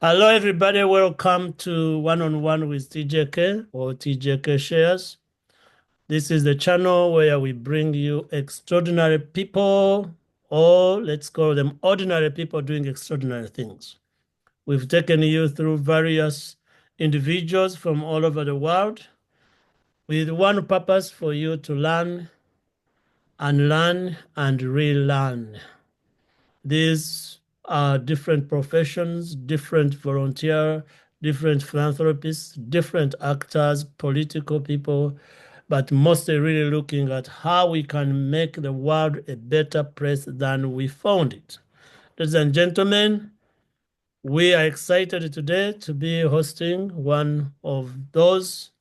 Hello, everybody. Welcome to One on One with TJK or TJK Shares. This is the channel where we bring you extraordinary people, or let's call them ordinary people doing extraordinary things. We've taken you through various individuals from all over the world with one purpose for you to learn and relearn. These are different professions, different volunteer, different philanthropists, different actors, political people, but mostly really looking at how we can make the world a better place than we found it. Ladies and gentlemen, we are excited today to be hosting one of those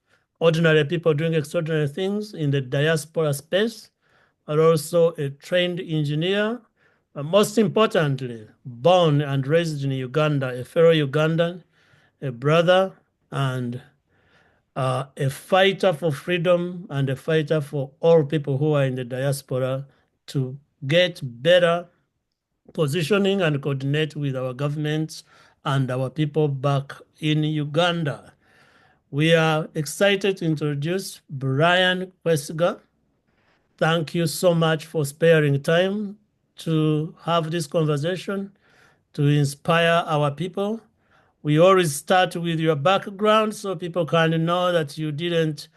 ordinary people doing extraordinary things in the diaspora space, but also a trained engineer, but most importantly, born and raised in Uganda, a fellow Ugandan, a brother, and a fighter for freedom and a fighter for all people who are in the diaspora to get better positioning and coordinate with our governments and our people back in Uganda. We are excited to introduce Brian Kwesiga. Thank you so much for sparing time to have this conversation, to inspire our people. We always start with your background so people can know that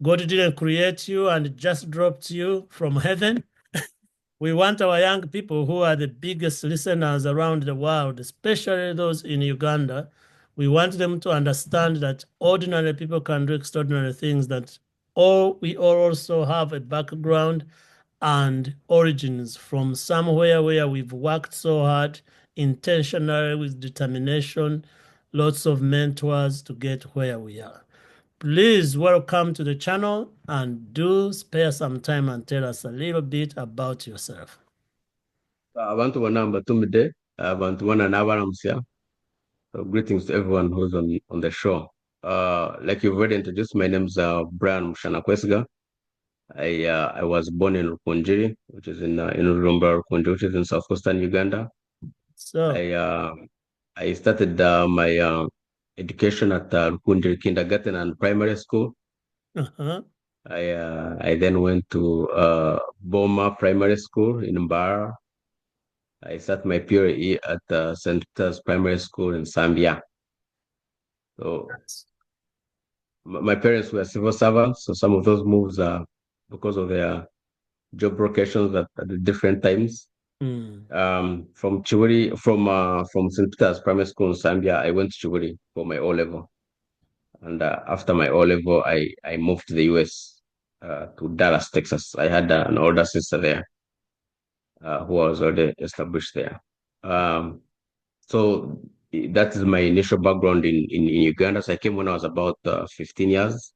God didn't create you and just dropped you from heaven. We want our young people who are the biggest listeners around the world, especially those in Uganda. We want them to understand that ordinary people can do extraordinary things, that we all also have a background and origins from somewhere where we've worked so hard, intentionally with determination, lots of mentors to get where we are. Please welcome to the channel and do spare some time and tell us a little bit about yourself. Abantu banamba tumide, abantu banana baramsya. So greetings to everyone who's on the show. Like you've already introduced, my name's Brian Mushana Kwesiga. I was born in Rukunjiri, which is in Rumba Rukunjiri, which is in southwestern Uganda. So, I I started my education at Rukunjiri Kindergarten and Primary School. uh-huh. I then went to Boma Primary School in Mbara. I started my PRE at St. Peter's Primary School in Zambia. So my parents were civil servants, so some of those moves are because of their job locations at the different times. Mm. From St. Peter's Primary School in Zambia, I went to Chiwuri for my O level, and after my O level, I moved to the US to Dallas, Texas. I had an older sister there who was already established there. Um, So that is my initial background in Uganda. So I came when I was about 15 years,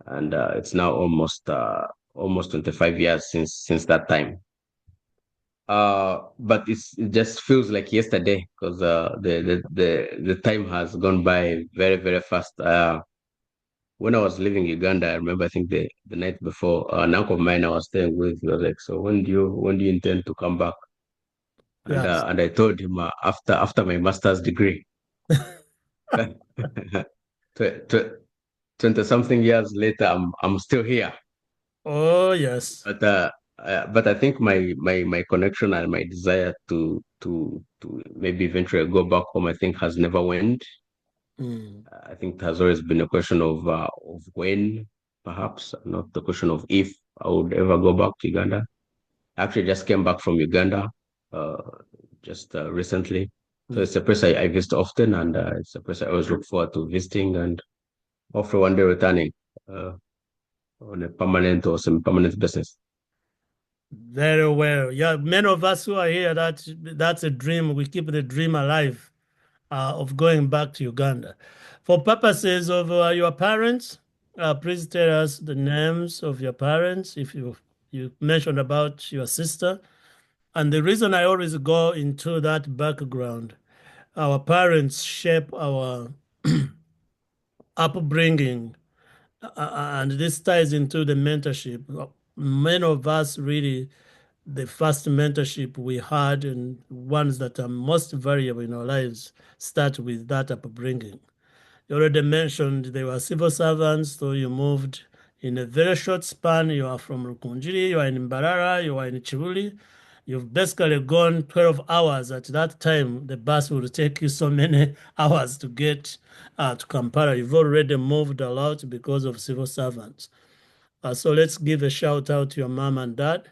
and it's now almost 25 years since that time. But it just feels like yesterday because the time has gone by very very fast. When I was leaving Uganda, I remember I think the night before, an uncle of mine I was staying with was like, "So when do you intend to come back?" Yes. And I told him after my master's degree. 20 something years later, I'm still here. Oh, yes. But I think my connection and my desire to maybe eventually go back home, I think has never waned. Mm. I think it has always been a question of when, perhaps, not the question of if I would ever go back to Uganda. I actually just came back from Uganda uh, just recently. So Mm. it's a place I visit often, and it's a place I always look forward to visiting and hopefully one day returning uh, on a permanent or semi-permanent basis. Very well. Yeah, many of us who are here, that's a dream. We keep the dream alive of going back to Uganda. For purposes of your parents, please tell us the names of your parents if you mentioned about your sister. And the reason I always go into that background, our parents shape our upbringing, and this ties into the mentorship. Many of us really the first mentorship we had and ones that are most valuable in our lives start with that upbringing. You already mentioned they were civil servants, so you moved in a very short span. You are from Rukunjiri, you are in Mbarara, you are in Chiruli. You've basically gone 12 hours. At that time, the bus would take you so many hours to get to Kampala. You've already moved a lot because of civil servants. So let's give a shout out to your mom and dad,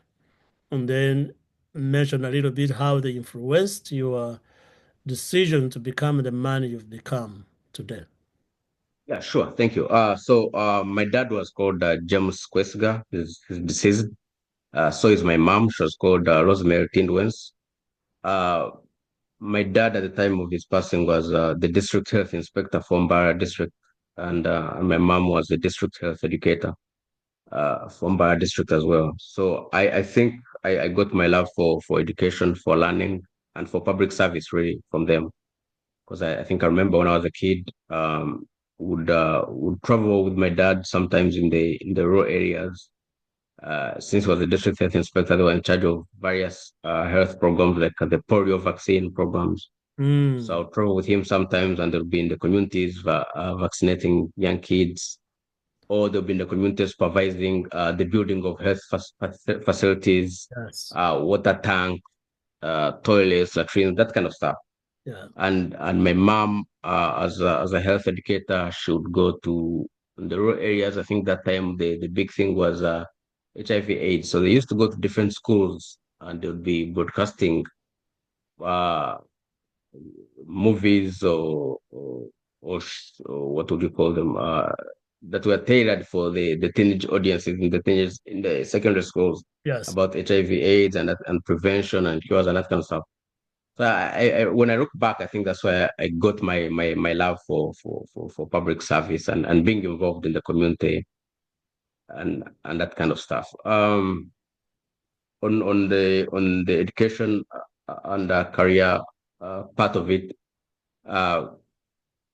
and then mention a little bit how they influenced your decision to become the man you've become today. Yeah, sure. Thank you. My dad was called James Kwesiga. He's deceased. So is my mom. She was called Rosemary Tindwens. Uh, my dad at the time of his passing was the district health inspector for Mbara district, and my mom was the district health educator from Mbara district as well. So I think I got my love for education, for learning, and for public service really from them. Because I think I remember when I was a kid, would travel with my dad sometimes in the rural areas. Since he was a district health inspector, they were in charge of various health programs like the polio vaccine programs. So Mm, I'll travel with him sometimes, and they'll be in the communities vaccinating young kids, or they'll be in the community supervising the building of health facilities, yes. water tank, toilets, latrines, that kind of stuff. Yeah. And my mom, as a health educator, should go to the rural areas. I think that time the big thing was HIV/AIDS. So they used to go to different schools, and they would be broadcasting uh, movies or what would you call them, that were tailored for the teenage audiences in the teenagers in the secondary schools Yes. about HIV/AIDS and prevention and cures and that kind of stuff. So when I look back, I think that's why I got my love for public service and being involved in the community and that kind of stuff. On the education and career part of it, uh,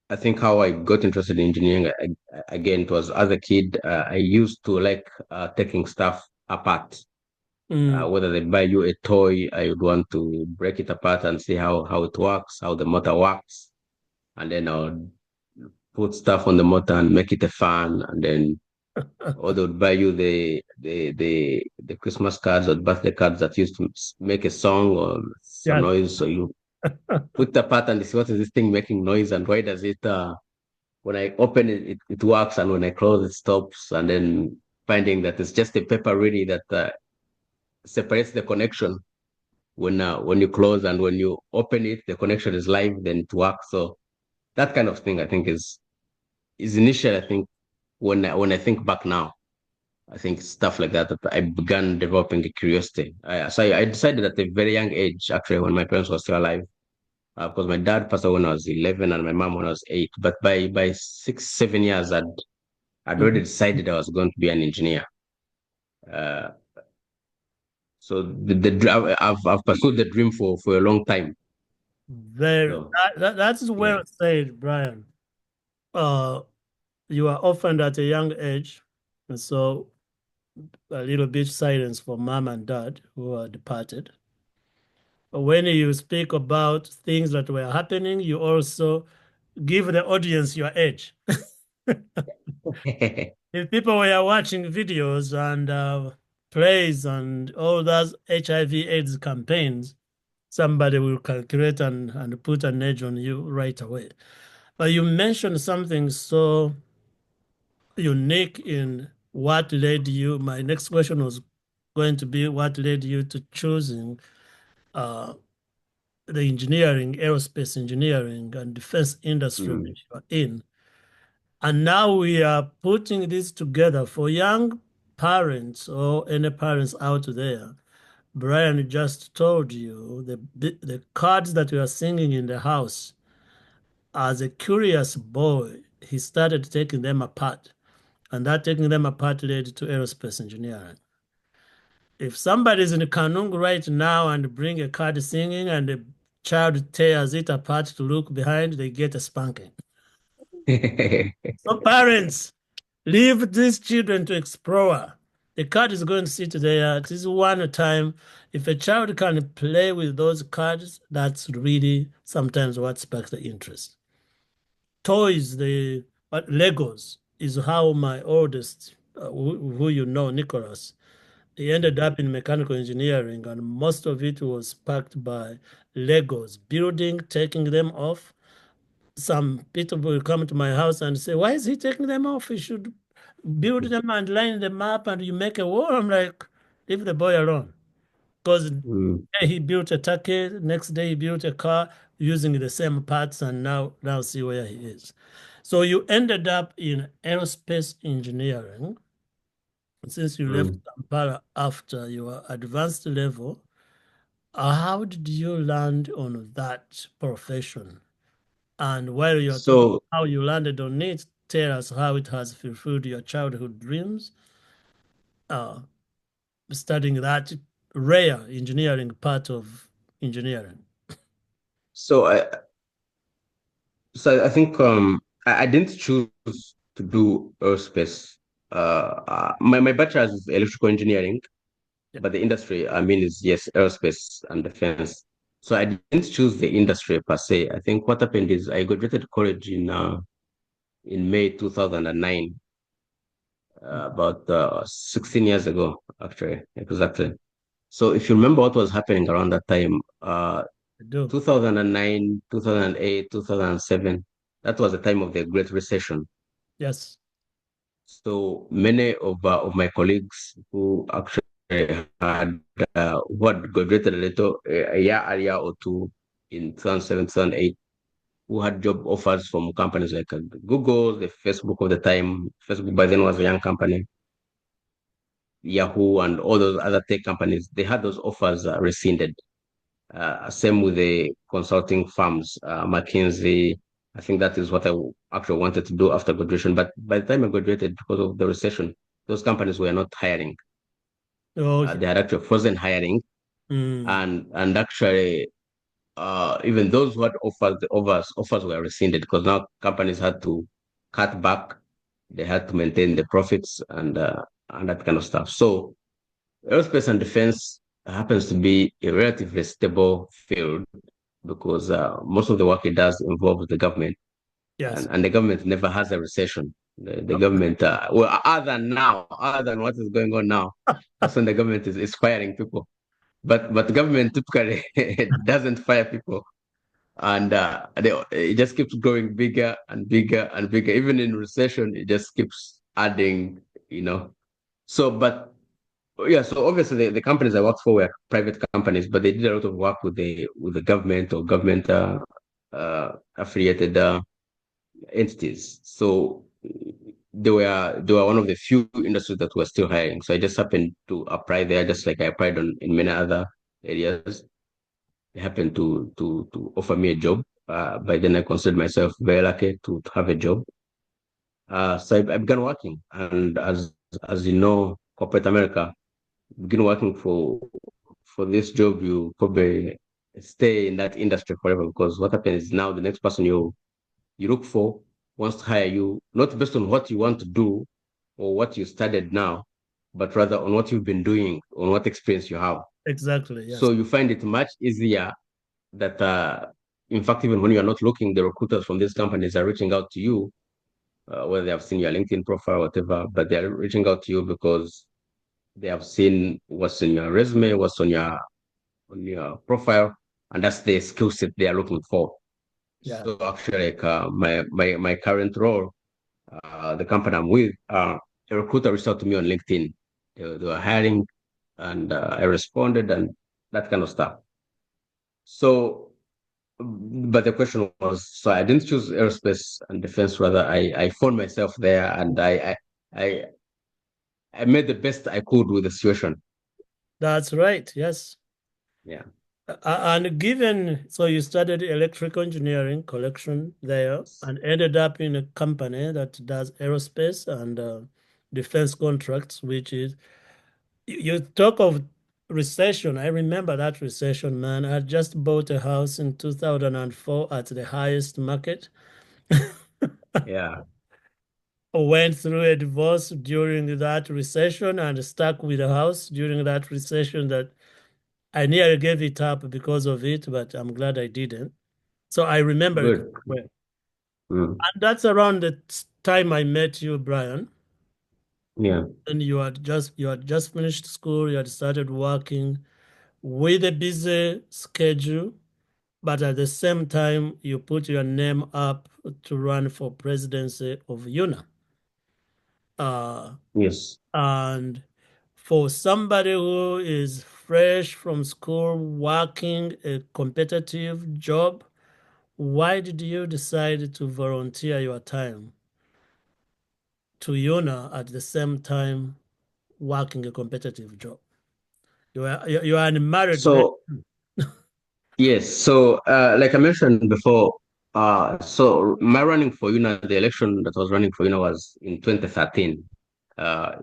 I think how I got interested in engineering again, it was as a kid. I used to like taking stuff apart. Mm, Whether they buy you a toy, I would want to break it apart and see how it works, how the motor works, and then I'll put stuff on the motor and make it a fan, and then or they would buy you the Christmas cards or birthday cards that used to make a song or some yes. noise. So you put the part and see what is this thing making noise and why does it when I open it, it works, and when I close it stops, and then finding that it's just a paper really that separates the connection when you close, and when you open it the connection is live, then it works. So that kind of thing I think is initial. I think when I think back now, I think stuff like that I began developing a curiosity. So I decided at a very young age, actually, when my parents were still alive, because my dad passed away when I was 11 and my mom when I was 8. But by 6, 7 years, I'd already Mhm. decided I was going to be an engineer. Uh, so I've pursued the dream for a long time. Very, So that's yeah. well said, Brian. Uh, you are orphaned at a young age, and so a little bit silence for mom and dad who are departed. But when you speak about things that were happening, you also give the audience your age. If people were watching videos and plays and all those HIV/AIDS campaigns, somebody will calculate and put an edge on you right away. But you mentioned something so unique in what led you. My next question was going to be what led you to choosing uh, the engineering, aerospace engineering, and defense industry Mm, which you are in. And now we are putting this together for young parents or any parents out there. Brian just told you the cards that we are singing in the house. As a curious boy, he started taking them apart, and that taking them apart led to aerospace engineering. If somebody's in Kanungu right now and bring a card singing and the child tears it apart to look behind, they get a spanking. mm. So parents, leave these children to explore. The card is going to sit there. This is one time. If a child can play with those cards, that's really sometimes what sparks the interest. Toys, the but Legos is how my oldest, who you know, Nicholas, he ended up in mechanical engineering, and most of it was sparked by Legos, building, taking them off. Some people will come to my house and say, "Why is he taking them off? He should build them and line them up, and you make a wall." I'm like, "Leave the boy alone." Because Mm. he built a turkey, next day he built a car using the same parts, and now see where he is. So you ended up in aerospace engineering since you left Mm. Kampala after your advanced level. How did you land on that profession? And while you're talking So how you landed on it, tell us how it has fulfilled your childhood dreams, uh, studying that rare engineering part of engineering. so I think I didn't choose to do aerospace. My bachelor's is electrical engineering, Yeah, but the industry I mean is yes, aerospace and defense. So I didn't choose the industry per se. I think what happened is I graduated college in May 2009, about 16 years ago, actually, exactly. So if you remember what was happening around that time, I do. 2009, 2008, 2007, that was the time of the Great Recession. Yes. So many of my colleagues who actually had who had graduated a year earlier or two in 2007, 2008, who had job offers from companies like Google, the Facebook of the time. Facebook by then was a young company, Yahoo, and all those other tech companies. They had those offers rescinded. Same with the consulting firms, McKinsey. I think that is what I actually wanted to do after graduation. But by the time I graduated, because of the recession, those companies were not hiring. Okay. They had actually frozen hiring, Mm, and actually, even those who had offers were rescinded because now companies had to cut back. They had to maintain the profits and that kind of stuff. So aerospace and defense happens to be a relatively stable field because most of the work it does involves the government, yes. and the government never has a recession. The Okay. government, well, other than what is going on now, that's when the government is firing people. But the government typically doesn't fire people, and it just keeps growing bigger and bigger and bigger. Even in recession, it just keeps adding, you know. So, but yeah, so obviously the companies I worked for were private companies, but they did a lot of work with the government or government affiliated entities. So they were one of the few industries that were still hiring. So I just happened to apply there, just like I applied in many other areas. They happened to offer me a job. By then I considered myself very lucky to have a job. So I began working, and as you know, corporate America, begin working for this job, you probably stay in that industry forever because what happens is now the next person you look for wants to hire you not based on what you want to do or what you studied now, but rather on what you've been doing, on what experience you have. Exactly. So Yes. you find it much easier that, in fact, even when you are not looking, the recruiters from these companies are reaching out to you, whether they have seen your LinkedIn profile, whatever, but they're reaching out to you because they have seen what's in your resume, what's on your profile, and that's the skill set they are looking for. Yeah. So actually, like my current role, the company I'm with, a recruiter reached out to me on LinkedIn. They were hiring, and I responded, and that kind of stuff. So, but the question was, so I didn't choose aerospace and defense. Rather, I found myself there, and I I made the best I could with the situation. That's right. Yes. Yeah. And given, so you studied electrical engineering collection there and ended up in a company that does aerospace and defense contracts, which is, you talk of recession. I remember that recession, man. I just bought a house in 2004 at the highest market. Yeah. went through a divorce during that recession and stuck with a house during that recession that I nearly gave it up because of it, but I'm glad I didn't. So I remember it Good. well. Mm. And that's around the time I met you, Brian. Yeah. And you had just finished school, you had started working with a busy schedule, but at the same time you put your name up to run for presidency of UNA. Uh, Yes. and for somebody who is fresh from school, working a competitive job, why did you decide to volunteer your time to UNA at the same time working a competitive job? You are a married man. So yes. So like I mentioned before, so my running for the election that I was running for was in 2013. Uh,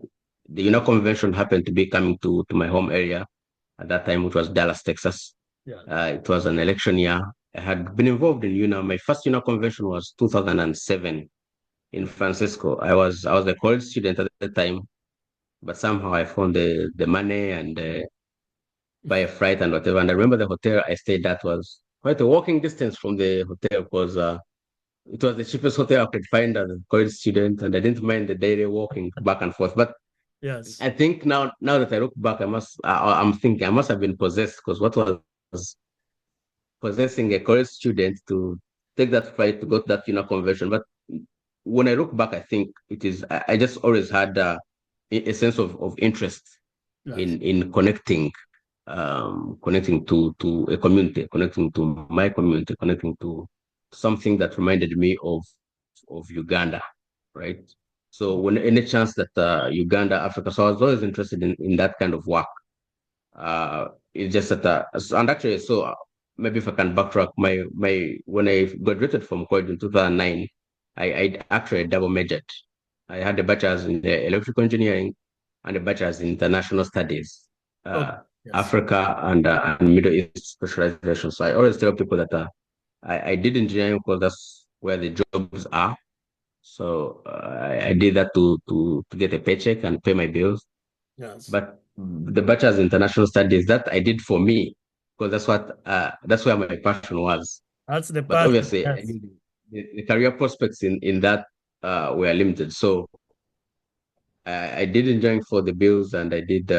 the convention happened to be coming to my home area at that time, which was Dallas, Texas. Yes. It was an election year. I had been involved in My first convention was 2007 in Francisco. I was a college student at the time, but somehow I found the money and buy a flight and whatever. And I remember the hotel I stayed at was quite a walking distance from the hotel because it was the cheapest hotel I could find as a college student, and I didn't mind the daily walking back and forth. But Yes. I think now that I look back, I'm thinking I must have been possessed because what was possessing a college student to take that flight to go to that convention. But when I look back, I think it is I just always had a sense of interest Yes. in connecting to a community, connecting to my community, connecting to something that reminded me of Uganda, right? So when any chance that Uganda, Africa, so I was always interested in that kind of work. It's just that, and actually, so maybe if I can backtrack, my when I graduated from college in 2009, I actually double majored. I had a bachelor's in the electrical engineering and a bachelor's in international studies, Okay. uh, Yes. Africa and Middle East specialization. So I always tell people that I did engineering because that's where the jobs are. So I did that to get a paycheck and pay my bills. Yes. But the bachelor's in international studies that I did for me because that's where my passion was. That's the But passion. obviously, I Yes. mean, the career prospects in that were limited. So I did engineering for the bills and I did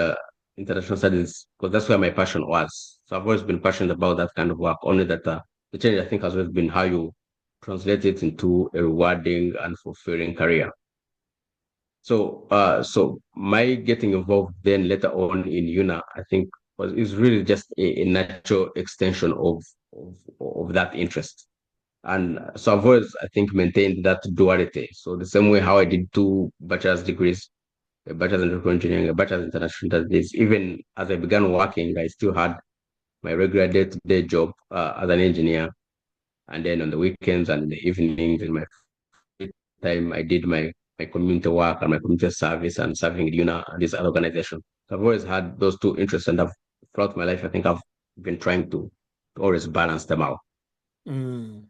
international studies because that's where my passion was. So I've always been passionate about that kind of work. Only that the change I think has always been how you translate it into a rewarding and fulfilling career. So my getting involved then later on in UNA, I think was is really just a natural extension of that interest. And so I've always, I think, maintained that duality. So the same way how I did two bachelor's degrees, a bachelor's in electrical engineering, a bachelor's in international studies, even as I began working, I still had my regular day-to-day job as an engineer. And then on the weekends and in the evenings in my time, I did my community work and my community service and serving UNA and this other organization. So I've always had those two interests, and throughout my life, I think I've been trying to always balance them out. Mm.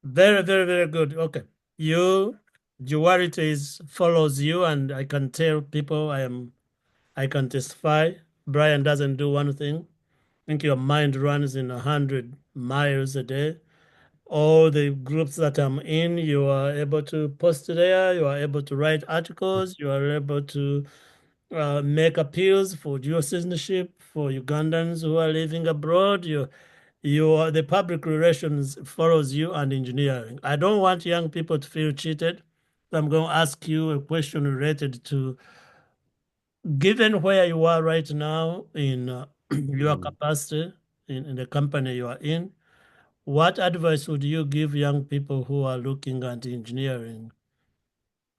Very, very, very good. Okay. You, duality follows you, and I can tell people I can testify. Brian doesn't do one thing. I think your mind runs in 100 miles a day. All the groups that I'm in, you are able to post there, you are able to write articles, you are able to make appeals for dual citizenship for Ugandans who are living abroad. The public relations follows you and engineering. I don't want young people to feel cheated. So I'm going to ask you a question related to, given where you are right now in your Mm. capacity in the company you are in, what advice would you give young people who are looking at engineering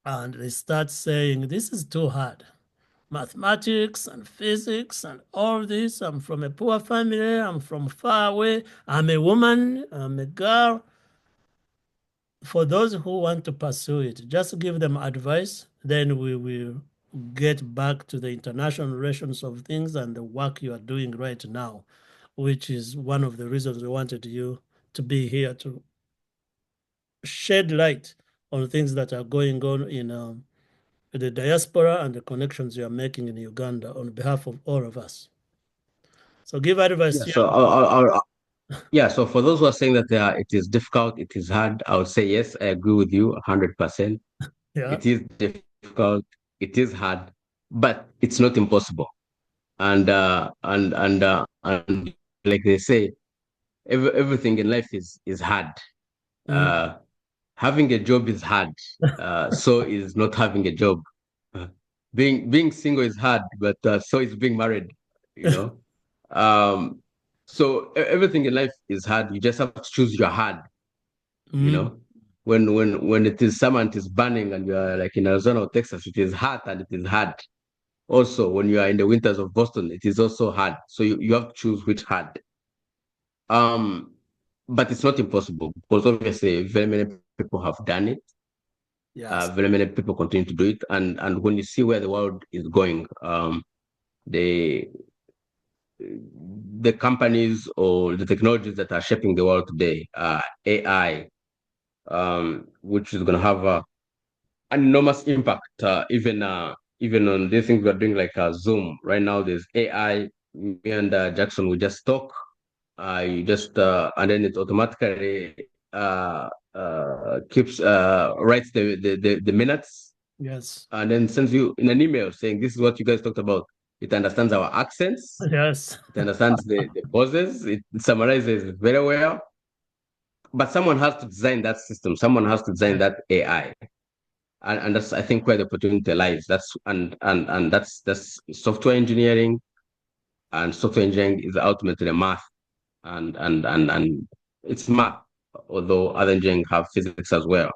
and they start saying, this is too hard? Mathematics and physics and all this. I'm from a poor family. I'm from far away. I'm a woman. I'm a girl. For those who want to pursue it, just give them advice. Then we will get back to the international relations of things and the work you are doing right now, which is one of the reasons we wanted you to be here to shed light on things that are going on in the diaspora and the connections you are making in Uganda on behalf of all of us. So give advice Yeah. to So young people. yeah. So for those who are saying that it is difficult, it is hard, I would say yes, I agree with you 100%. Yeah. It is difficult, it is hard, but it's not impossible. And like they say, everything in life is hard. Mm. Uh, Having a job is hard. So is not having a job. Uh, being single is hard, but so is being married. You know. Um, so everything in life is hard. You just have to choose your hard. You Mm. know. When it is summer and it is burning and you are like in Arizona or Texas, it is hot and it is hard. Also, when you are in the winters of Boston, it is also hard. So you have to choose which hard. Um, but it's not impossible because obviously very many people have done it. Yes. Very many people continue to do it, and when you see where the world is going, the the companies or the technologies that are shaping the world today, AI, which is going to have an enormous impact, even on these things we're doing like Zoom. Right now, there's AI. Me and Jackson, we just talk. You just and then it automatically keeps writes the minutes Yes. and then sends you in an email saying this is what you guys talked about. It understands our accents, Yes. it understands the pauses, it summarizes very well. But someone has to design that system, someone has to design that AI. And that's I think where the opportunity lies. That's software engineering, and software engineering is ultimately math and it's math, although other engineering have physics as well.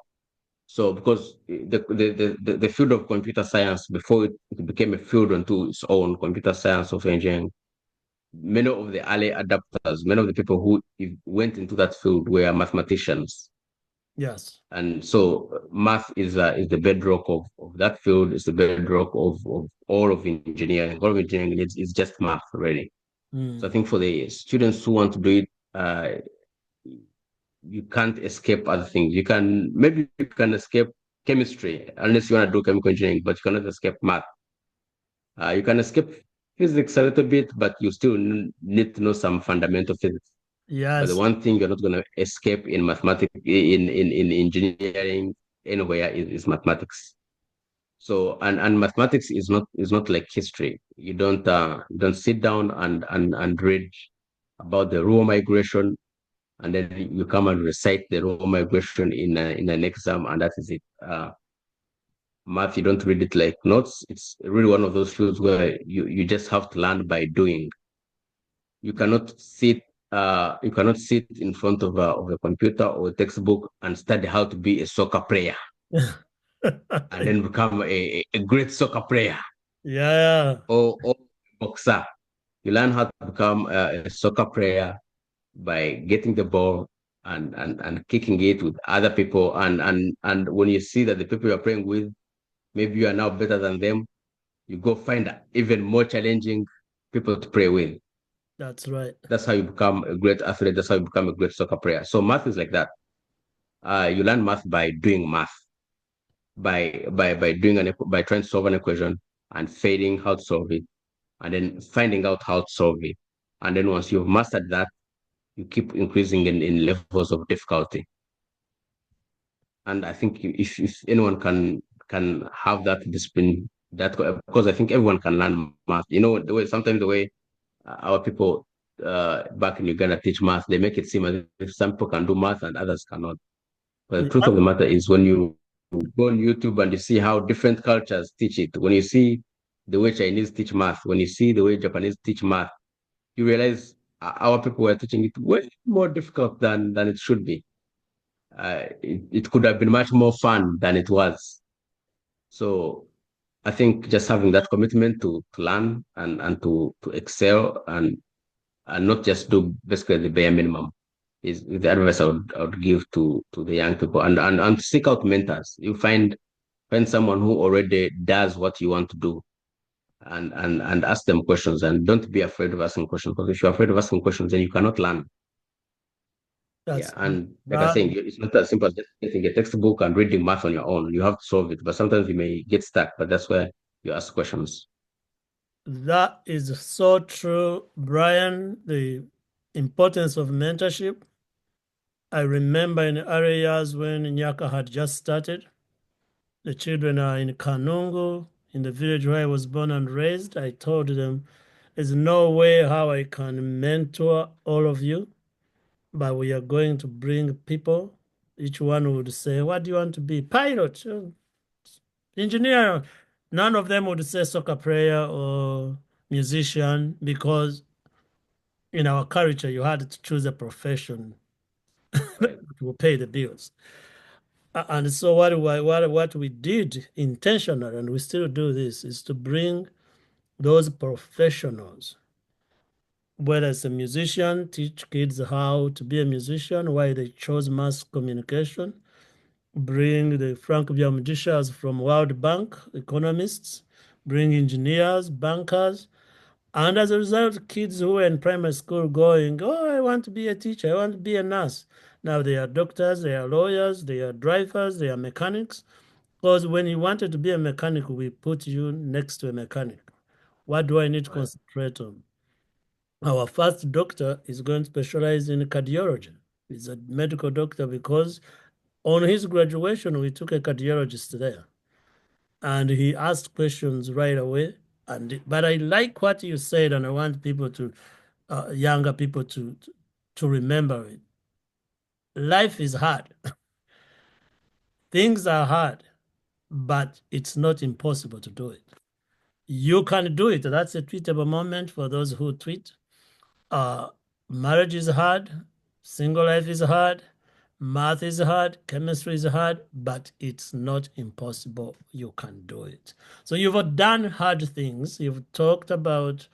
So because the field of computer science before it became a field unto its own, computer science of engineering, many of the early adapters, many of the people who went into that field were mathematicians. Yes. And so math is the bedrock of that field, it's the bedrock of all of engineering. All of engineering is just math, really. So I Mm. think for the students who want to do it, you can't escape other things. Maybe you can escape chemistry unless you want to do chemical engineering, but you cannot escape math. You can escape physics a little bit, but you still need to know some fundamental physics. But the Yes. one thing you're not going to escape in mathematics, in engineering, anywhere is mathematics. So and mathematics is not like history. You don't sit down and read about the rural migration and then you come and recite the rural migration in an exam, and that is it. Math, you don't read it like notes. It's really one of those fields where you just have to learn by doing. You cannot sit in front of a computer or a textbook and study how to be a soccer player and then become a great soccer player Yeah. or boxer. You learn how to become a soccer player by getting the ball and kicking it with other people. And when you see that the people you're playing with, maybe you are now better than them, you go find even more challenging people to play with. That's right. That's how you become a great athlete. That's how you become a great soccer player. So math is like that. You learn math by doing math, by doing by trying to solve an equation and failing how to solve it, and then finding out how to solve it. And then once you've mastered that, you keep increasing in levels of difficulty. And I think if anyone can have that discipline, that because I think everyone can learn math. You know, the way our people back in Uganda teach math, they make it seem as if some people can do math and others cannot. But the truth Yeah. of the matter is, when you go on YouTube and you see how different cultures teach it, when you see the way Chinese teach math, when you see the way Japanese teach math, you realize our people were teaching it way more difficult than it should be. It could have been much more fun than it was. So I think just having that commitment to learn and to excel and not just do basically the bare minimum is the advice I would give to the young people and seek out mentors. You find someone who already does what you want to do and ask them questions and don't be afraid of asking questions because if you're afraid of asking questions then you cannot learn. Yeah, That's and like I was that. saying, it's not as simple as just getting a textbook and reading math on your own. You have to solve it, but sometimes you may get stuck. But that's where you ask questions. That is so true, Brian. The importance of mentorship. I remember in the early years when Nyaka had just started, the children are in Kanungu, in the village where I was born and raised. I told them, there's no way how I can mentor all of you, but we are going to bring people. Each one would say, what do you want to be? Pilot, engineer. None of them would say soccer player or musician because in our culture you had to choose a profession Right. that will pay the bills. And so what we did intentionally, and we still do this, is to bring those professionals, whether it's a musician, teach kids how to be a musician, why they chose mass communication, bring the Frank Biamudishas from World Bank, economists, bring engineers, bankers, and as a result, kids who were in primary school going, oh, I want to be a teacher, I want to be a nurse. Now they are doctors, they are lawyers, they are drivers, they are mechanics. Because when you wanted to be a mechanic, we put you next to a mechanic. What do I need to Right. concentrate on? Our first doctor is going to specialize in cardiology. He's a medical doctor because on his graduation, we took a cardiologist there and he asked questions right away. But I like what you said, and I want people to, younger people to remember it. Life is hard. Things are hard, but it's not impossible to do it. You can do it. That's a tweetable moment for those who tweet. Uh, Marriage is hard, single life is hard, math is hard, chemistry is hard, but it's not impossible. You can do it. So you've done hard things. You've talked about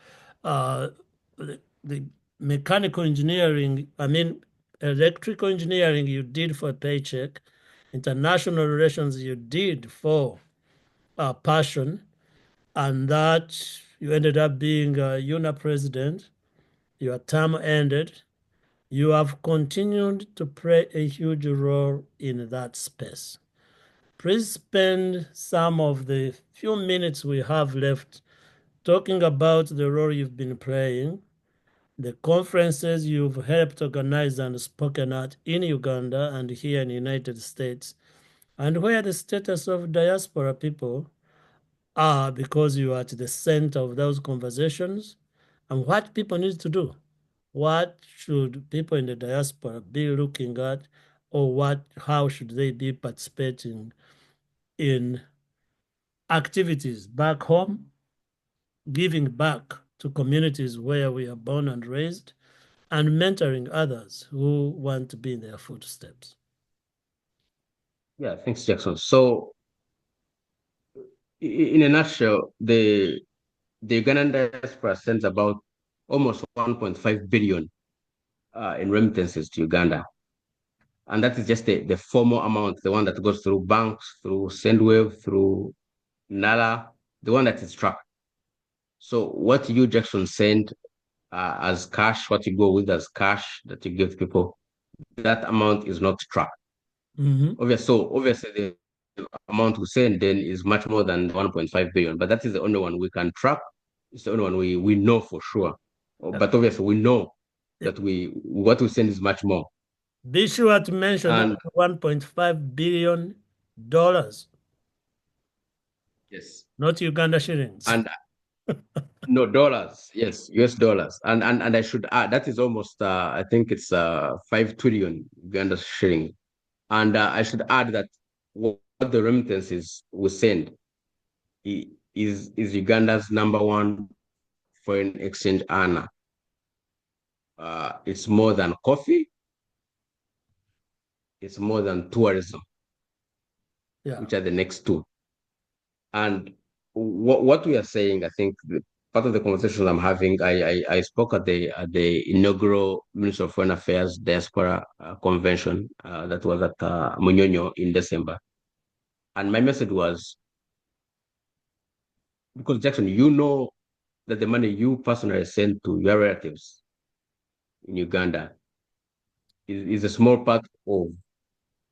uh, the mechanical engineering, electrical engineering you did for a paycheck, international relations you did for passion, and that you ended up being a UNA president. Your term ended. You have continued to play a huge role in that space. Please spend some of the few minutes we have left talking about the role you've been playing, the conferences you've helped organize and spoken at in Uganda and here in the United States, and where the status of diaspora people are because you are at the center of those conversations and what people need to do. What should people in the diaspora be looking at, or how should they be participating in activities back home, giving back to communities where we are born and raised, and mentoring others who want to be in their footsteps? Yeah, thanks, Jackson. So, in a nutshell, the Ugandan diaspora sends about almost 1.5 billion in remittances to Uganda. And that is just the formal amount, the one that goes through banks, through Sendwave, through Nala, the one that is tracked. So what you, Jackson, send as cash, what you go with as cash that you give people, that amount is not tracked. Mm-hmm. Obviously the amount we send then is much more than 1.5 billion, but that is the only one we can track. It's the only one we know for sure. But obviously we know that we what we send is much more. Be sure to mention that And $1.5 billion, yes, not Uganda shillings. and no dollars, yes, US dollars. And I should add that is almost I think it's 5 trillion Uganda shilling. And I should add that what the remittances we send is Uganda's number one foreign exchange earner. It's more than coffee, it's more than tourism, Yeah. which are the next two. And what we are saying, I think part of the conversation I'm having, I spoke at the inaugural Minister of Foreign Affairs Diaspora convention that was at Munyonyo in December. And my message was, because Jackson, you know that the money you personally send to your relatives in Uganda is a small part of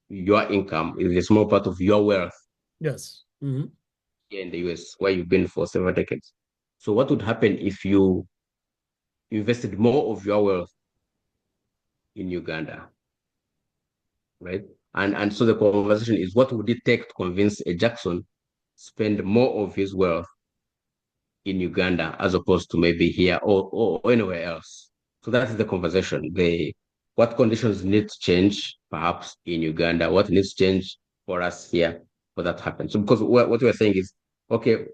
your income, is a small part of your wealth Yes. Mm-hmm. here in the US, where you've been for several decades. So, what would happen if you invested more of your wealth in Uganda, right? And so the conversation is, what would it take to convince a Jackson spend more of his wealth in Uganda as opposed to maybe here or anywhere else? So that is the conversation. What conditions need to change perhaps in Uganda? What needs to change for us here for that to happen? So because what we're saying is, okay,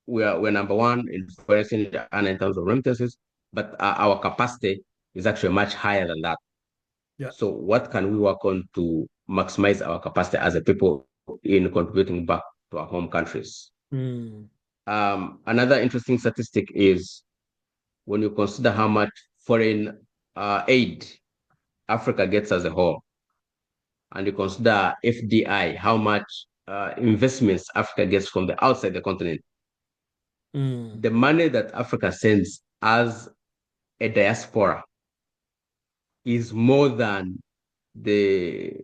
we're number one in foreign and in terms of remittances, but our capacity is actually much higher than that. Yeah. So what can we work on to maximize our capacity as a people in contributing back to our home countries? Mm. Another interesting statistic is when you consider how much foreign aid Africa gets as a whole, and you consider FDI, how much investments Africa gets from the outside the continent, Mm. the money that Africa sends as a diaspora is more than the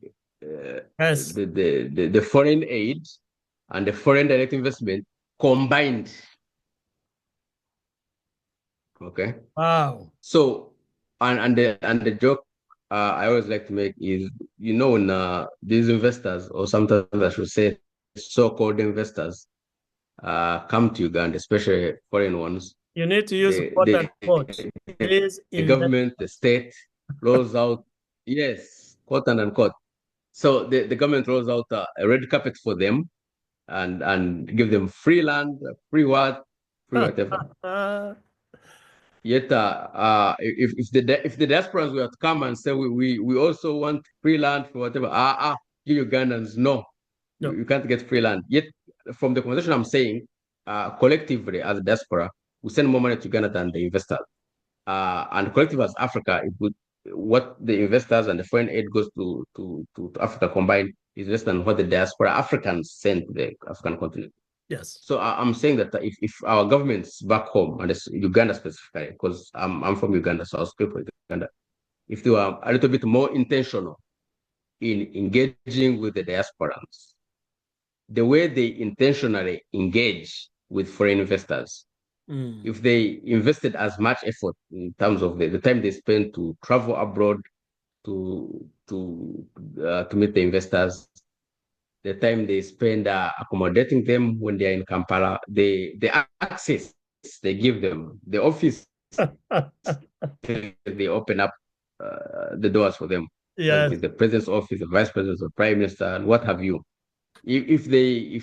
Yes. the foreign aid and the foreign direct investment combined. Okay, Wow. so and the joke I always like to make is, when these investors, or sometimes I should say so-called investors, come to Uganda, especially foreign ones, You need to use the quote the, unquote. These the invest. government, the state rolls out, yes, quote and unquote. So the government rolls out a red carpet for them and give them free land, free what, free whatever. Yet, if the diasporans were to come and say we also want free land for whatever, you Ugandans, no, No. you can't get free land. Yet, from the conversation I'm saying, collectively as a diaspora, we send more money to Uganda than the investors. And collective as Africa, it would, what the investors and the foreign aid goes to Africa combined is less than what the diaspora Africans send to the African continent. Yes. So I'm saying that if our governments back home, and it's Uganda specifically, because I'm from Uganda, so I'll speak for Uganda, if they were a little bit more intentional in engaging with the diasporans, the way they intentionally engage with foreign investors, Mm. if they invested as much effort in terms of the time they spend to travel abroad to meet the investors, the time they spend accommodating them when they're in Kampala, the access they give them, the office they open up the doors for them, whether it Yes. is the president's office, the vice president, the prime minister, and what have you. If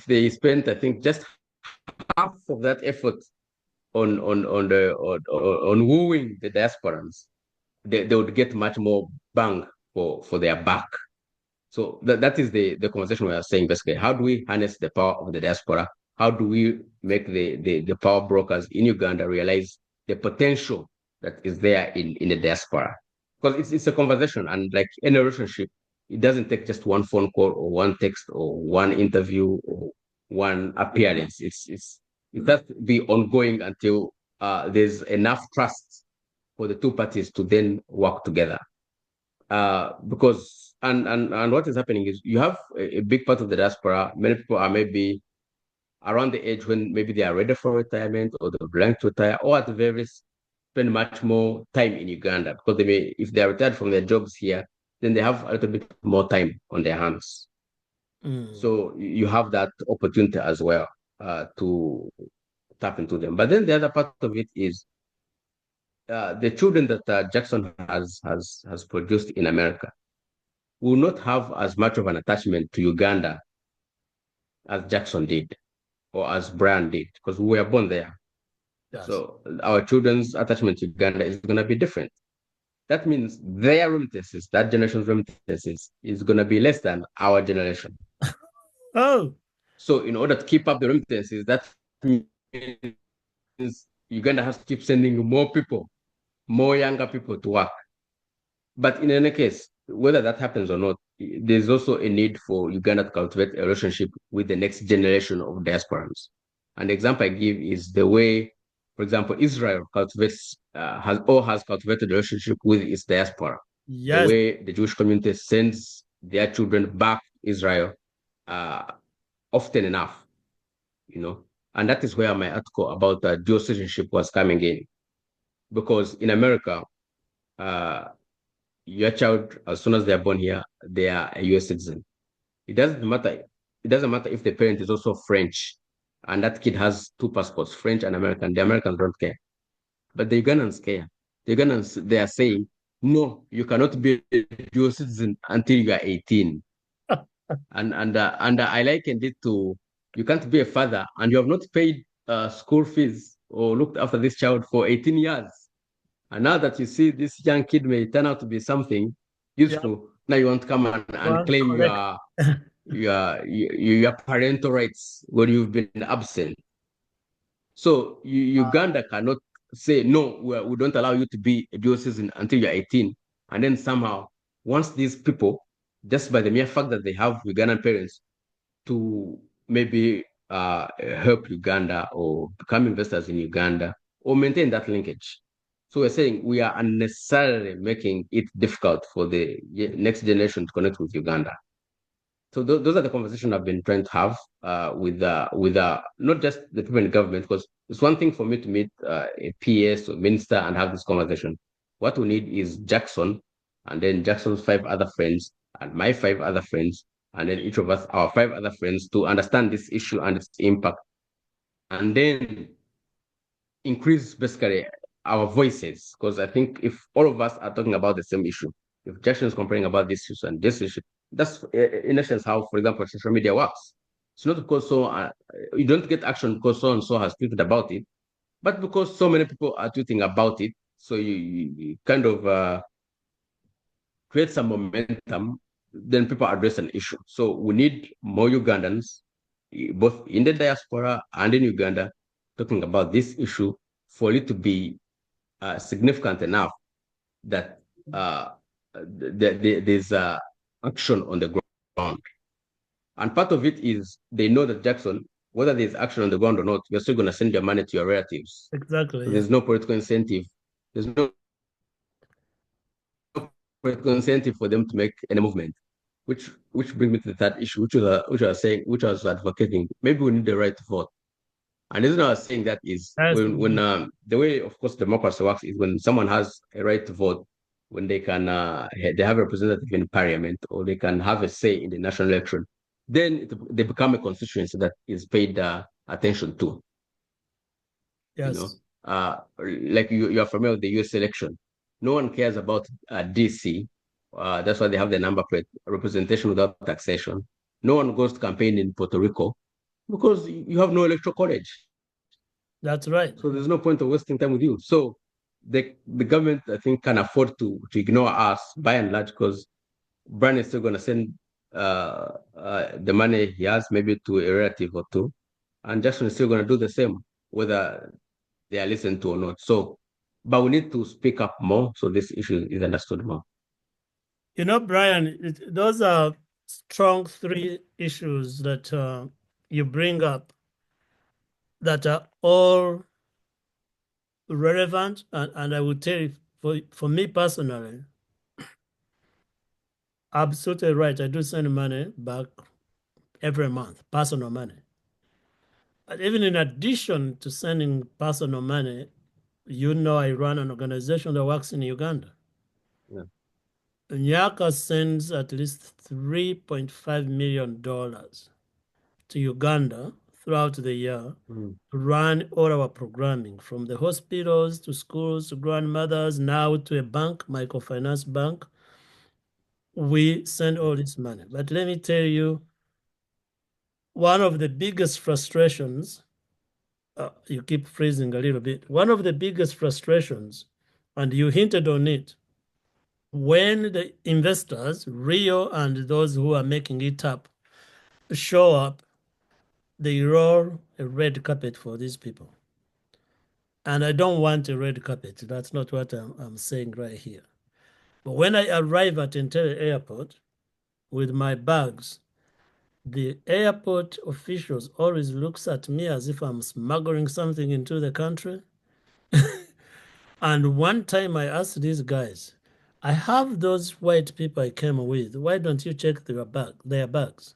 they spent, I think, just half of that effort on wooing the diasporans, they would get much more bang for their buck. So that is the conversation we are saying basically. How do we harness the power of the diaspora? How do we make the power brokers in Uganda realize the potential that is there in the diaspora? Because it's a conversation, and like any relationship, it doesn't take just one phone call or one text or one interview or one appearance. It has to be ongoing until there's enough trust for the two parties to then work together. Because and what is happening is you have a big part of the diaspora. Many people are maybe around the age when maybe they are ready for retirement or they're planning to retire, or at the very least spend much more time in Uganda because they may, if they are retired from their jobs here, then they have a little bit more time on their hands. Mm. So you have that opportunity as well to tap into them. But then the other part of it is the children that Jackson has produced in America will not have as much of an attachment to Uganda as Jackson did or as Brian did, because we were born there. Yes. So our children's attachment to Uganda is going to be different. That means their remittances, that generation's remittances, is going to be less than our generation. Oh. So in order to keep up the remittances, that means Uganda has to keep sending more people, more younger people to work. But in any case, whether that happens or not, there's also a need for Uganda to cultivate a relationship with the next generation of diasporans. And the example I give is the way, for example, Israel cultivates has cultivated a relationship with its diaspora. the Yes. way the Jewish community sends their children back to Israel uh, often enough, you know. And that is where my article about dual citizenship was coming in. Because in America, uh, your child, as soon as they're born here, they are a US citizen. It doesn't matter. It doesn't matter if the parent is also French and that kid has two passports, French and American. The Americans don't care. But the Ugandans care. The Ugandans, they are saying, no, you cannot be a dual citizen until you are 18. And I likened it to you can't be a father and you have not paid school fees or looked after this child for 18 years. And now that you see this young kid may turn out to be something Yeah. useful, now you want to come and One claim correct. your parental rights when you've been absent. So Uganda cannot say, no, we don't allow you to be a dual citizen until you're 18. And then somehow, once these people, just by the mere fact that they have Ugandan parents, to maybe help Uganda or become investors in Uganda or maintain that linkage. So we're saying we are unnecessarily making it difficult for the next generation to connect with Uganda. So those are the conversations I've been trying to have with not just the people in government, because it's one thing for me to meet a PS or minister and have this conversation. What we need is Jackson, and then Jackson's five other friends, and my five other friends, and then each of us, our five other friends, to understand this issue and its impact, and then increase basically our voices. Because I think if all of us are talking about the same issue, if Jackson is complaining about this issue and this issue, that's in essence how, for example, social media works. It's not because you don't get action because so and so has tweeted about it, but because so many people are tweeting about it, so you kind of create some momentum, then people address an issue. So we need more Ugandans, both in the diaspora and in Uganda, talking about this issue for it to be significant enough that there's action on the ground. And part of it is they know that Jackson, whether there's action on the ground or not, you're still going to send your money to your relatives. Exactly. So Yeah. there's no political incentive. There's no political incentive for them to make any movement. Which brings me to the third issue, which I was advocating. Maybe we need the right to vote. And the reason I was saying that is Yes. when the way, of course, democracy works is when someone has a right to vote, when they have a representative in parliament or they can have a say in the national election, then they become a constituency that is paid attention to. You know, Yes. like you are familiar with the U.S. election. No one cares about DC. That's why they have the number plate representation without taxation. No one goes to campaign in Puerto Rico because you have no electoral college. That's right. So there's no point of wasting time with you. So the government, I think, can afford to ignore us by and large because Brian is still going to send the money he has maybe to a relative or two, and Jackson is still going to do the same, whether they are listened to or not. So, but we need to speak up more so this issue is understood more. You know, Brian, those are strong three issues that you bring up that are all relevant. And I would tell you, for me personally, absolutely right. I do send money back every month, personal money. But even in addition to sending personal money, you know, I run an organization that works in Uganda. Yeah. Nyaka sends at least $3.5 million to Uganda throughout the year Mm. to run all our programming from the hospitals to schools to grandmothers, now to a bank, microfinance bank. We send all this money. But let me tell you, one of the biggest frustrations, you keep freezing a little bit, one of the biggest frustrations, and you hinted on it, when the investors, real and those who are making it up, show up, they roll a red carpet for these people. And I don't want a red carpet. That's not what I'm saying right here. But when I arrive at Entebbe Airport with my bags, the airport officials always looks at me as if I'm smuggling something into the country. And one time I asked these guys, I have those white people I came with. Why don't you check their bags?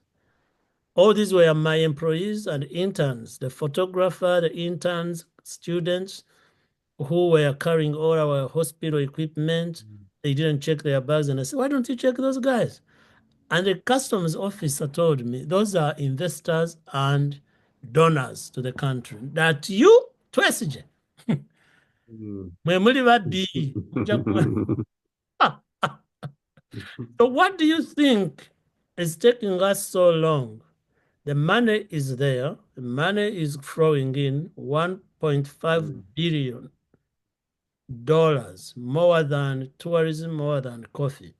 All these were my employees and interns, the photographer, the interns, students who were carrying all our hospital equipment. They didn't check their bags. And I said, why don't you check those guys? And the customs officer told me those are investors and donors to the country. That you, Twesige, Mm. mwe muli baddi, mujja kuba- So what do you think is taking us so long? The money is there. The money is flowing in $1.5 billion, more than tourism, more than coffee.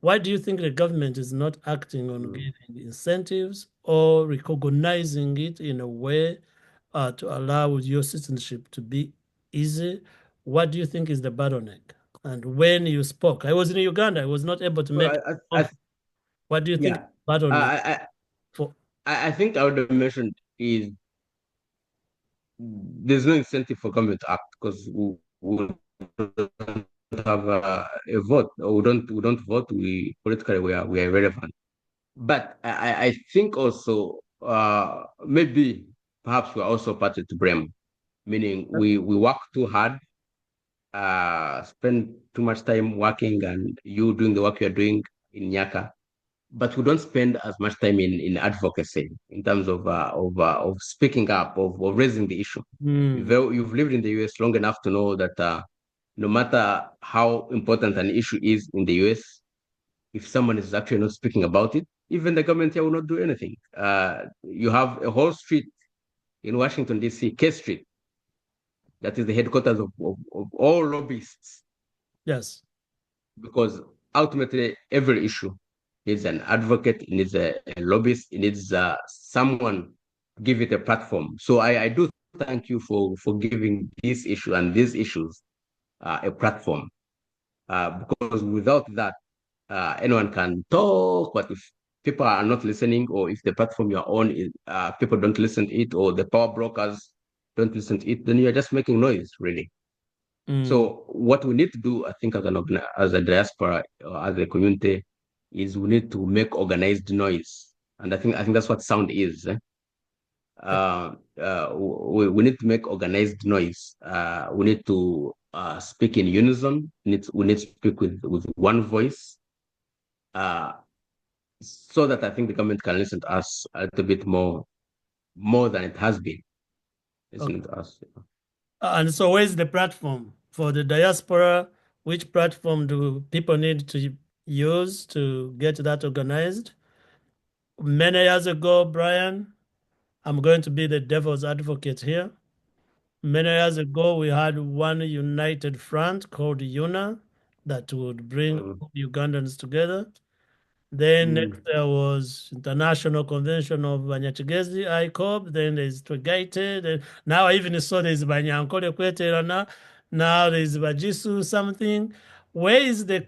Why do you think the government is not acting on Mm. giving incentives or recognizing it in a way to allow your citizenship to be easy? What do you think is the bottleneck? And when you spoke, I was in Uganda, I was not able to So make. What do you think yeah, is the bottleneck I, for? I think I would have mentioned is there's no incentive for government to act because we don't have a vote, or we don't vote. We politically we are irrelevant. But I think also maybe perhaps we're also partly to blame, meaning we work too hard, spend too much time working, and you doing the work you're doing in Nyaka, but we don't spend as much time in advocacy in terms of speaking up, of raising the issue. Mm, You've lived in the US long enough to know that no matter how important an issue is in the US, if someone is actually not speaking about it, even the government here will not do anything. You have a whole street in Washington, D.C., K Street, that is the headquarters of all lobbyists, yes. because ultimately every issue needs an advocate, it needs a lobbyist, it needs someone to give it a platform. So I do thank you for giving this issue and these issues a platform, because without that, anyone can talk, but if people are not listening, or if the platform you're on is people don't listen to it, or the power brokers don't listen to it, then you're just making noise, really. Mm, So what we need to do, I think, as a diaspora or as a community, is we need to make organized noise, and I think that's what sound is. yeah, We need to make organized noise. We need to speak in unison. We need to speak with one voice, uh, so that I think the government can listen to us a little bit more than it has been listening okay. to us. And so where's the platform for the diaspora? Which platform do people need to use to get that organized? Many years ago, Brian, I'm going to be the devil's advocate here. Many years ago, we had one united front called UNA that would bring Mm, all Ugandans together. Then next mm, there was International Convention of Banyachigezi, ICOB. Then there's Twegaite. Then now I even saw there's Banyankole Kweterana. Now there's Bajisu something. Where is the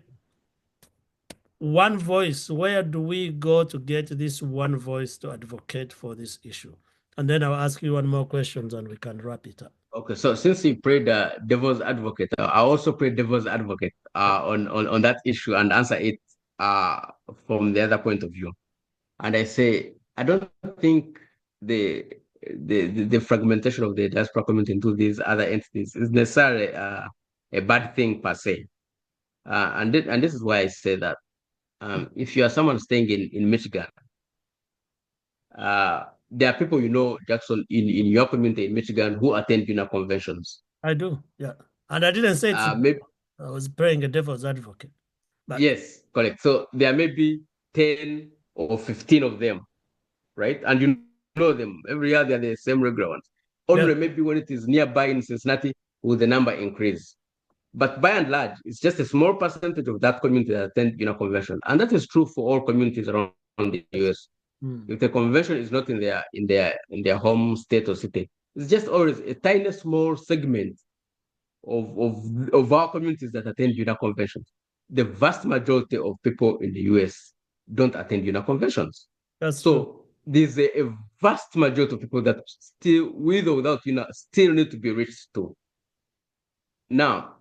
one voice? Where do we go to get this one voice to advocate for this issue? And then I'll ask you one more question and we can wrap it up. okay, so since you prayed devil's advocate, I also pray devil's advocate on that issue and answer it uh, from the other point of view. And I say, I don't think the the fragmentation of the diaspora community into these other entities is necessarily a bad thing per se. And this is why I say that if you are someone staying in Michigan, there are people, Jackson, in your community in Michigan who attend UNA conventions. I do, yeah. And I didn't say it's, Maybe, I was praying a devil's advocate. But yes, correct. So there may be 10 or 15 of them, right? And you know them. Every year they're the same regular ones. yes, Only maybe when it is nearby in Cincinnati will the number increase. But by and large, it's just a small percentage of that community that attend convention. And that is true for all communities around the yes. US. Mm, If the convention is not in their home state or city, it's just always a tiny small segment of our communities that attend UNA conventions. The vast majority of people in the US don't attend UNA conventions. that's true. So there's a vast majority of people that still, with or without UNA, still need to be reached to. Now,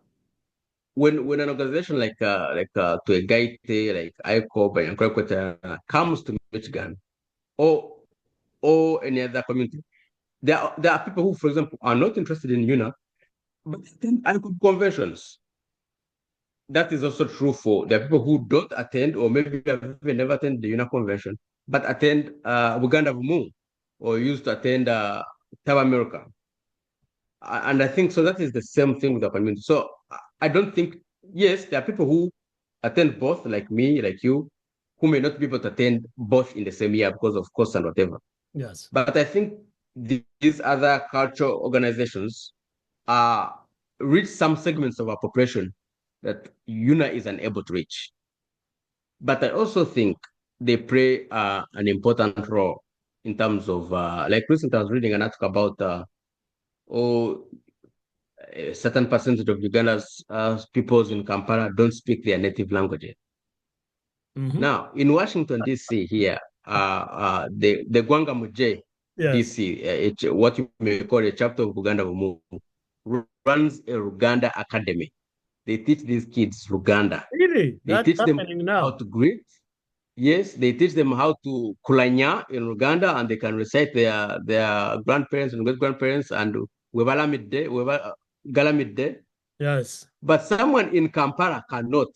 when an organization like Tuegaite, like ICOB and Nkwekweta comes to Michigan or any other community, there are people who, for example, are not interested in UNA, but attend ICOB conventions. That is also true for there are people who don't attend or maybe have even never attended the UNA convention, but attend Uganda Vumu or used to attend Tower America. And I think so that is the same thing with the community. So I don't think, yes, there are people who attend both, like me, like you, who may not be able to attend both in the same year because of cost and whatever. Yes. But I think these other cultural organizations reach some segments of our population that UNA is unable to reach. But I also think they play an important role in terms of, like recently I was reading an article about, oh, a certain percentage of Uganda's peoples in Kampala don't speak their native language. Mm-hmm. Now, in Washington, D.C., here, the Gwanga Muje, Yes. D.C., what you may call a chapter of Uganda Vumu, runs a Uganda academy. They teach these kids Uganda. Really? They That's teach them happening how now. to greet. Yes, they teach them how to kulanya in Uganda, and they can recite their grandparents and great grandparents and webalamide, galamide. Yes. But someone in Kampala cannot.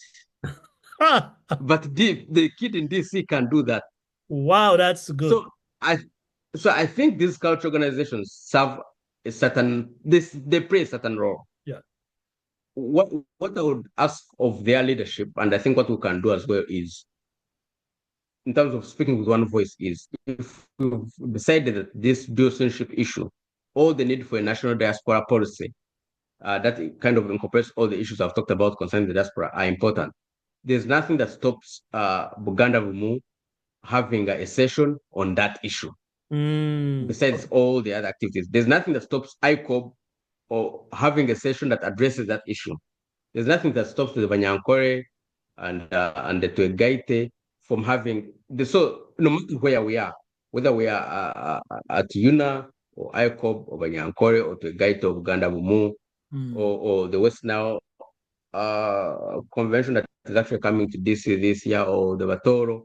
But the kid in DC can do that. Wow, that's good. So I I think these culture organizations serve a certain they play a certain role. Yeah. What I would ask of their leadership, and I think what we can do as well is in terms of speaking with one voice is if we've decided that this dual citizenship issue or the need for a national diaspora policy that kind of incorporates all the issues I've talked about concerning the diaspora are important. There's nothing that stops Buganda Vumu having a session on that issue. Mm. Besides all the other activities, there's nothing that stops ICOB or having a session that addresses that issue. There's nothing that stops the Banyankore and the Tuegaite from having the so no matter where we are, whether we are at UNA or ICOB or Banyankore or Tuegaite or Uganda Mumu Mm. or the West Now convention that is actually coming to DC this year or the Batoro,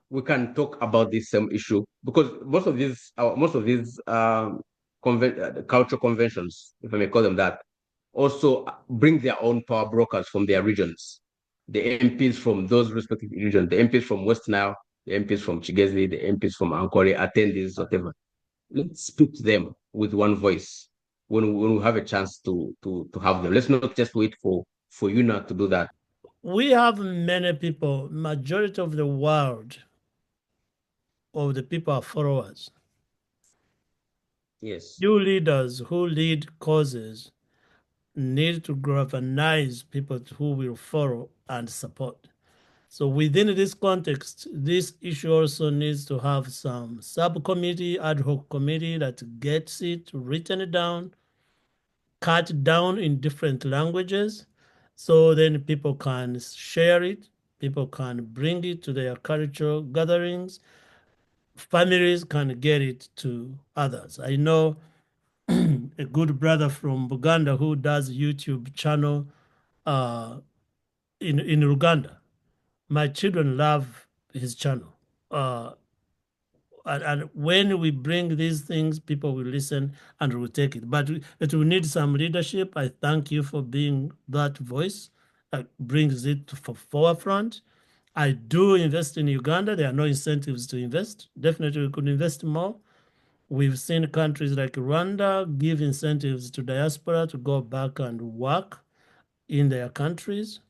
we can talk about this same issue because most of these cultural conventions, if I may call them that, also bring their own power brokers from their regions. The MPs from those respective regions, the MPs from West Nile, the MPs from Chigezi, the MPs from Ankole, attend this, whatever. Let's speak to them with one voice when we have a chance to have them. Let's not just wait for UNA to do that. We have many people, majority of the world of the people are followers. Yes. You leaders who lead causes need to galvanize people who will follow and support. So within this context, this issue also needs to have some subcommittee, ad hoc committee that gets it written down, cut down in different languages, so then people can share it, people can bring it to their cultural gatherings, families can get it to others. I know a good brother from Uganda who does YouTube channel uh, in Uganda. My children love his channel. Uh, and when we bring these things, people will listen and will take it. But it will need some leadership. I thank you for being that voice that brings it to forefront. I do invest in Uganda. There are no incentives to invest. Definitely, we could invest more. We've seen countries like Rwanda give incentives to diaspora to go back and work in their countries.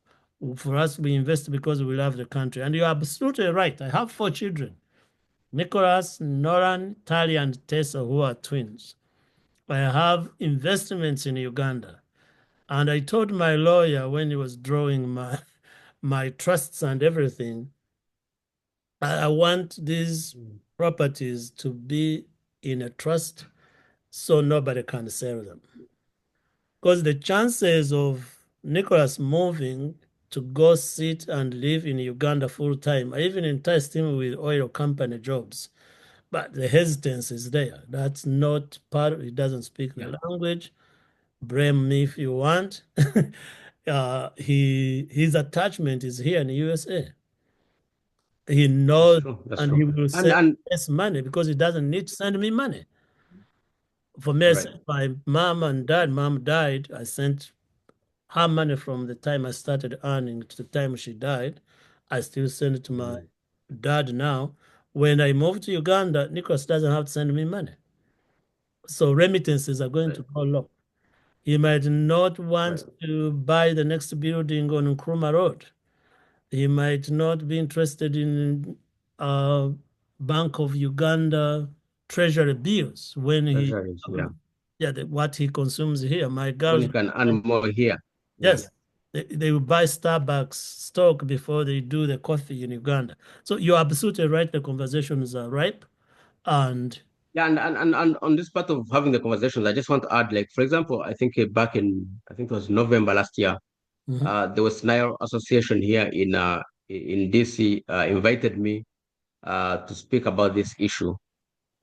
For us, we invest because we love the country. And you're absolutely right. I have 4 children. Nicholas, Noran, Tali, and Tessa, who are twins. I have investments in Uganda. And I told my lawyer when he was drawing my trusts and everything, I want these properties to be in a trust so nobody can sell them. Because the chances of Nicholas moving to go sit and live in Uganda full time, I even enticed him with oil company jobs. But the hesitance is there. That's not part of, he doesn't speak Yeah. the language. Blame me if you want. his attachment is here in the USA. He That's knows, true. That's and true. he will And send less money because he doesn't need to send me money. For me, right. my mom and dad, mom died. I sent her money from the time I started earning to the time she died. I still send it to my Mm, dad now. When I moved to Uganda, Nicholas doesn't have to send me money. So remittances are going to right. go low. He might not want Right. to buy the next building on Nkrumah Road. He might not be interested in Bank of Uganda treasury bills when he, Treasuries. Yeah. what he consumes here. My When girls, you can earn more here. Yeah. yes, they will buy Starbucks stock before they do the coffee in Uganda. So you're absolutely right. The conversations are ripe. And Yeah, and on this part of having the conversations, I just want to add, like, for example, I think back in, I think it was November last year, mhm, there was Nile Association here in DC, invited me to speak about this issue,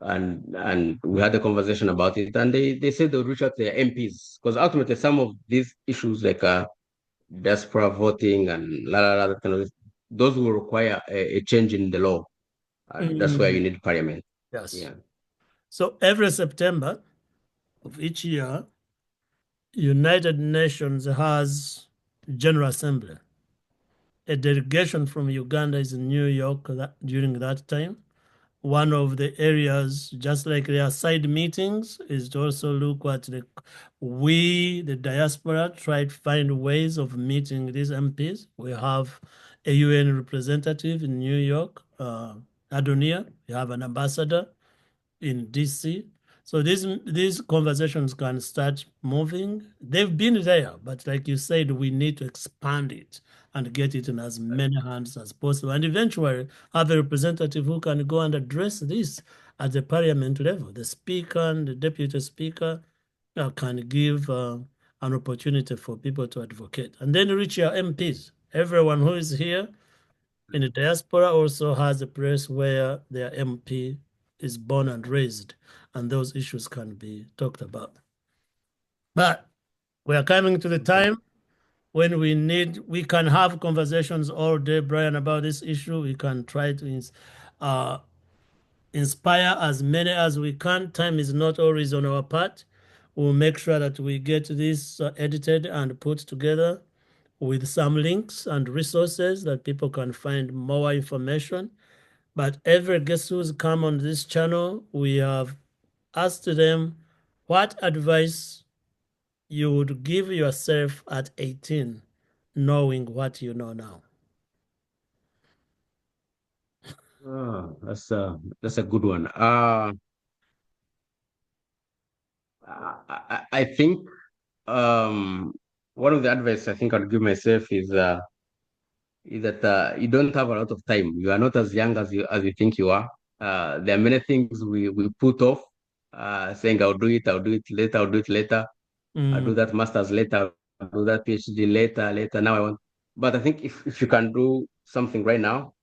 and we had a conversation about it, and they said they'll reach out to their MPs because ultimately some of these issues like diaspora voting and that kind of, those will require a change in the law, and that's where mm, you need parliament. yes. Yeah. So every September of each year, United Nations has General Assembly. A delegation from Uganda is in New York during that time. One of the areas, just like their side meetings, is to also look at the diaspora, try to find ways of meeting these MPs. We have a UN representative in New York, Adonia. We have an ambassador in DC. So these conversations can start moving. They've been there, but like you said, we need to expand it and get it in as many hands as possible, and eventually have a representative who can go and address this at the parliament level. The speaker and the deputy speaker can give an opportunity for people to advocate, and then reach your MPs. Everyone who is here in the diaspora also has a place where their MP is born and raised, and those issues can be talked about. But we are coming to the Okay. time when we can have conversations all day, Brian, about this issue. We can try to uh, inspire as many as we can. Time is not always on our part. We'll make sure that we get this edited and put together with some links and resources that people can find more information. But every guest who's come on this channel, we have asked them what advice you would give yourself at 18, knowing what you know now. Oh, that's a good one. I think um one of the advice I think I'd give myself is that you don't have a lot of time. You are not as young as you think you are. There are many things we put off, saying I'll do it later, I'll do it later, I'll Mm, do that master's later, I'll do that PhD later. Now I want. But I think if you can do something right now,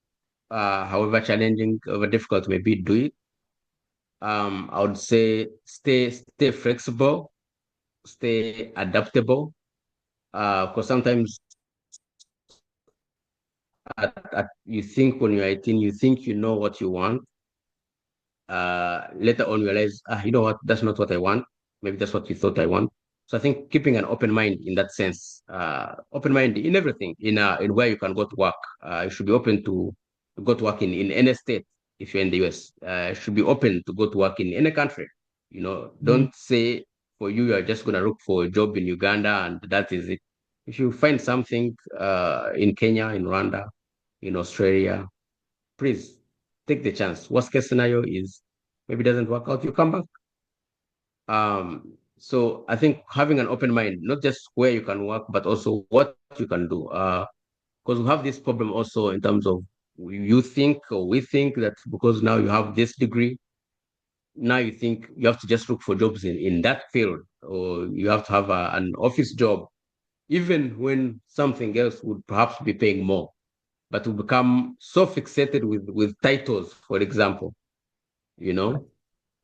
however challenging, however difficult it may be, do it. I would say stay flexible, stay adaptable. Because sometimes you think when you're 18, you think you know what you want. Later on you realize, you know what, that's not what I want. Maybe that's what you thought I want. So I think keeping an open mind in that sense, open mind in everything, in where you can go to work. You should be open to go to work in any state if you're in the US. You should be open to go to work in any country. mm, Don't say for you you're just gonna look for a job in Uganda and that is it. If you find something in Kenya, in Rwanda, in Australia, please take the chance. Worst case scenario is maybe it doesn't work out, you come back. So I think having an open mind, not just where you can work, but also what you can do. Because we have this problem also in terms of you think or we think that because now you have this degree, now you think you have to just look for jobs in that field, or you have to have an office job, even when something else would perhaps be paying more. But we become so fixated with titles, for example, you know,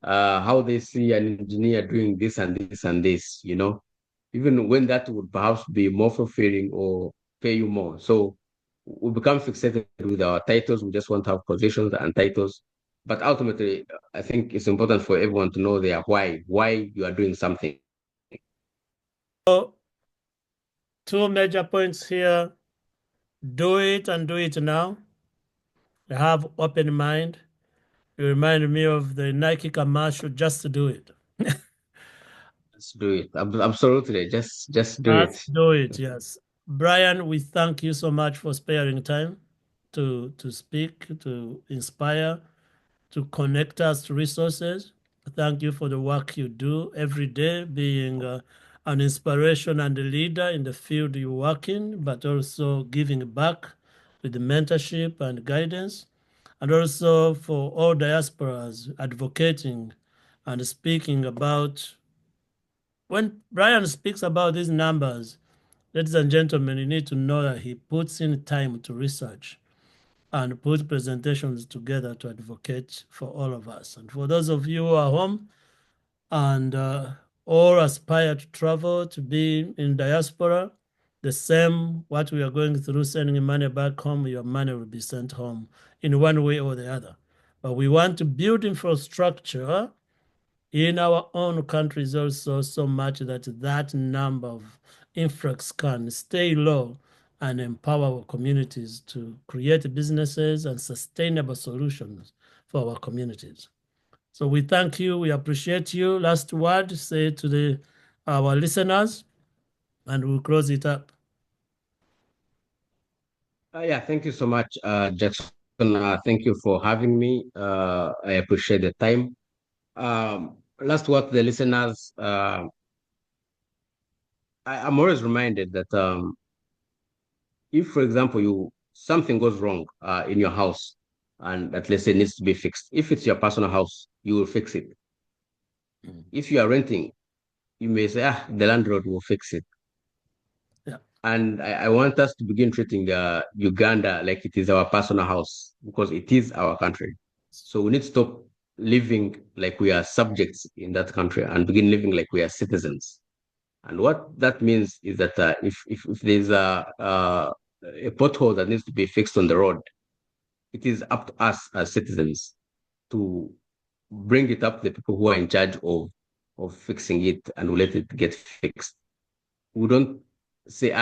how they see an engineer doing this and this and this, even when that would perhaps be more fulfilling or pay you more. So we become fixated with our titles. We just want to have positions and titles. But ultimately, I think it's important for everyone to know their why you are doing something. So, two major points here: do it and do it now. Have open mind. You remind me of the Nike commercial, just to do it. Let's do it. Absolutely. Just do it. Just do it, yes. Brian, we thank you so much for sparing time to speak, to inspire, to connect us to resources. Thank you for the work you do every day, being an inspiration and a leader in the field you work in, but also giving back with the mentorship and guidance, and also for all diasporas advocating and speaking about. When Brian speaks about these numbers, ladies and gentlemen, you need to know that he puts in time to research and put presentations together to advocate for all of us. And for those of you who are home and all aspire to travel, to be in diaspora, the same what we are going through, sending money back home, your money will be sent home in one way or the other. But we want to build infrastructure in our own countries also so much that that number of influx can stay low and empower our communities to create businesses and sustainable solutions for our communities. So we thank you. We appreciate you. Last word, say to our listeners, and we'll close it up. Yeah, thank you so much, Jackson. Thank you for having me. I appreciate the time. Last word to the listeners. I'm always reminded that if, for example, you something goes wrong in your house, and that let's say needs to be fixed. If it's your personal house, you will fix it. Mm. If you are renting, you may say, the landlord will fix it. Yeah. And I want us to begin treating Uganda like it is our personal house because it is our country. So we need to stop living like we are subjects in that country and begin living like we are citizens. And what that means is that if there's a pothole that needs to be fixed on the road, it is up to us as citizens to bring it up to the people who are in charge of fixing it and we let it get fixed. We don't say,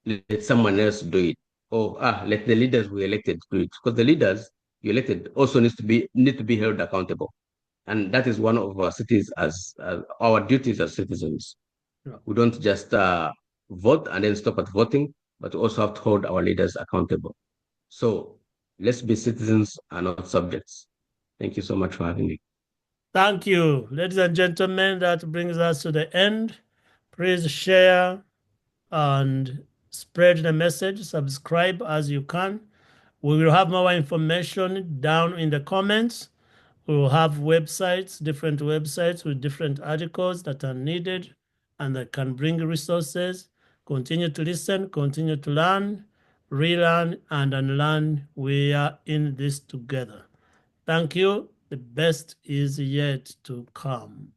let someone else do it. Or let the leaders we elected do it. Because the leaders you elected also need to be held accountable. And that is one of our cities as our duties as citizens. Yeah. We don't just vote and then stop at voting, but we also have to hold our leaders accountable. So let's be citizens and not subjects. Thank you so much for having me. Thank you. Ladies and gentlemen, that brings us to the end. Please share and spread the message. Subscribe as you can. We will have more information down in the comments. We will have websites, different websites with different articles that are needed and that can bring resources. Continue to listen, continue to learn, relearn, and unlearn. We are in this together. Thank you. The best is yet to come.